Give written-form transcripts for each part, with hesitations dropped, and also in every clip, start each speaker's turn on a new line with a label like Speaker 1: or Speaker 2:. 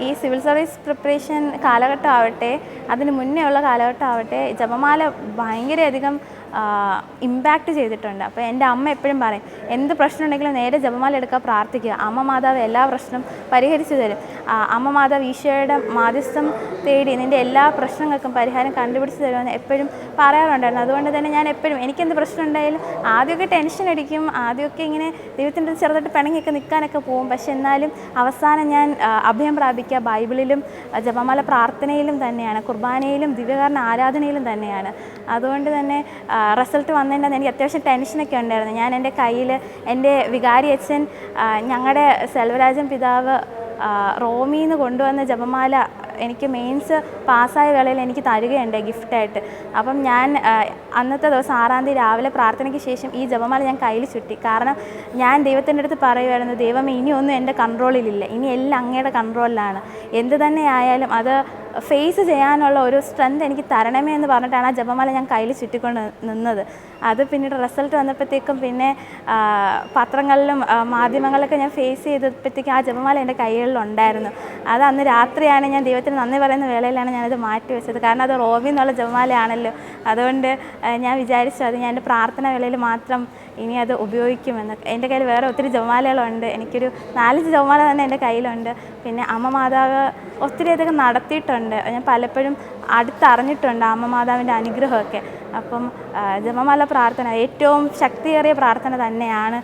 Speaker 1: ഈ civil service preparation കാലഘട്ടം ആവട്ടെ, അതിന് മുന്നേ ഉള്ള കാലഘട്ടം ആവട്ടെ, ജപമാല ഭയങ്കരധികം ഇമ്പാക്റ്റ് ചെയ്തിട്ടുണ്ട്. അപ്പോൾ എൻ്റെ അമ്മ എപ്പോഴും പറയും, എന്ത് പ്രശ്നം ഉണ്ടെങ്കിലും നേരെ ജപമാല എടുക്കുക, പ്രാർത്ഥിക്കുക, അമ്മ മാതാവ് എല്ലാ പ്രശ്നവും പരിഹരിച്ചു തരും. അമ്മ മാതാവ് ഈശോയുടെ മാധ്യസ്ഥം തേടി നിൻ്റെ എല്ലാ പ്രശ്നങ്ങൾക്കും പരിഹാരം കണ്ടുപിടിച്ച് തരുമെന്ന് എപ്പോഴും പറയാറുണ്ടായിരുന്നു. അതുകൊണ്ട് തന്നെ ഞാൻ എപ്പോഴും എനിക്കെന്ത് പ്രശ്നം ഉണ്ടായാലും ആദ്യമൊക്കെ ടെൻഷൻ അടിക്കും, ആദ്യമൊക്കെ ഇങ്ങനെ ദൈവത്തിൻ്റെ ചെറുതായിട്ട് പിണങ്ങിയൊക്കെ നിൽക്കാനൊക്കെ പോകും. പക്ഷെ എന്നാലും അവസാനം ഞാൻ അഭയം പ്രാപിക്കുക ബൈബിളിലും ജപമാല പ്രാർത്ഥനയിലും തന്നെയാണ്, കുർബാനയിലും ദിവ്യകാരുണ്യ ആരാധനയിലും തന്നെയാണ്. അതുകൊണ്ട് തന്നെ റിസൾട്ട് വന്നതിൻ്റെ എനിക്ക് അത്യാവശ്യം ടെൻഷനൊക്കെ ഉണ്ടായിരുന്നു. ഞാൻ എൻ്റെ കയ്യിൽ എൻ്റെ വികാരി അച്ഛൻ ഞങ്ങളുടെ സെൽവരാജൻ പിതാവ് റോമിൽ നിന്ന് കൊണ്ടുവന്ന ജപമാല എനിക്ക് മെയിൻസ് പാസ്സായ വേളയിൽ എനിക്ക് തരികയുണ്ട് ഗിഫ്റ്റായിട്ട്. അപ്പം ഞാൻ അന്നത്തെ ദിവസം 6-ാം തീയതി രാവിലെ പ്രാർത്ഥനയ്ക്ക് ശേഷം ഈ ജപമാല ഞാൻ കയ്യിൽ ചുറ്റി. കാരണം ഞാൻ ദൈവത്തിൻ്റെ അടുത്ത് പറയുമായിരുന്നു, ദൈവമേ ഇനിയൊന്നും എൻ്റെ കൺട്രോളിലില്ല, ഇനി എല്ലാം അങ്ങയുടെ കൺട്രോളിലാണ്, എന്ത് തന്നെ ആയാലും അത് ഫേസ് ചെയ്യാനുള്ള ഒരു സ്ട്രെങ്ത് എനിക്ക് തരണമേ എന്ന് പറഞ്ഞിട്ടാണ് ആ ജപമാല ഞാൻ കയ്യിൽ ചുറ്റിക്കൊണ്ട് നിന്നത്. അത് പിന്നീട് റിസൾട്ട് വന്നപ്പോഴത്തേക്കും പിന്നെ പത്രങ്ങളിലും മാധ്യമങ്ങളിലൊക്കെ ഞാൻ ഫേസ് ചെയ്തപ്പോഴത്തേക്കും ആ ജപമാല എൻ്റെ കൈകളിലുണ്ടായിരുന്നു. അത് അന്ന് രാത്രിയാണ് ഞാൻ ദൈവത്തിന് നന്ദി പറയുന്ന വേളയിലാണ് ഞാനത് മാറ്റി വെച്ചത്. കാരണം അത് റോബി എന്നുള്ള ജപമാലയാണല്ലോ. അതുകൊണ്ട് ഞാൻ വിചാരിച്ചു അത് ഞാൻ എൻ്റെ പ്രാർത്ഥന വേളയിൽ മാത്രം ഇനി അത് ഉപയോഗിക്കുമെന്ന്. എൻ്റെ കയ്യിൽ വേറെ ഒത്തിരി ജപമാലകളുണ്ട്, എനിക്കൊരു 4-5 ജപമാല തന്നെ എൻ്റെ കയ്യിലുണ്ട്. പിന്നെ അമ്മ മാതാവ് ഒത്തിരിയധികം നടത്തിയിട്ടുണ്ട്, ഞാൻ പലപ്പോഴും അടുത്തറിഞ്ഞിട്ടുണ്ട് അമ്മ മാതാവിൻ്റെ അനുഗ്രഹമൊക്കെ. അപ്പം ജപമാല പ്രാർത്ഥന ഏറ്റവും ശക്തിയേറിയ പ്രാർത്ഥന തന്നെയാണ്.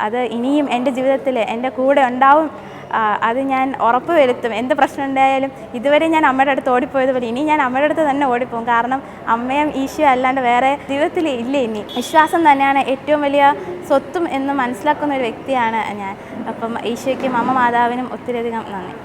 Speaker 1: അത് ഇനിയും എൻ്റെ ജീവിതത്തിൽ എൻ്റെ കൂടെ ഉണ്ടാവും, അത് ഞാൻ ഉറപ്പ് വരുത്തും. എന്ത് പ്രശ്നം ഉണ്ടായാലും ഇതുവരെ ഞാൻ അമ്മയുടെ അടുത്ത് ഓടിപ്പോയതുപോലെ ഇനി ഞാൻ അമ്മയുടെ അടുത്ത് തന്നെ ഓടിപ്പോകും. കാരണം അമ്മയും ഈശോ അല്ലാണ്ട് വേറെ ജീവിതത്തിൽ ഇല്ല. ഇനി വിശ്വാസം തന്നെയാണ് ഏറ്റവും വലിയ സ്വത്തും എന്ന് മനസ്സിലാക്കുന്ന ഒരു വ്യക്തിയാണ് ഞാൻ. അപ്പം ഈശോയ്ക്കും അമ്മ മാതാവിനും ഒത്തിരിയധികം നന്ദി.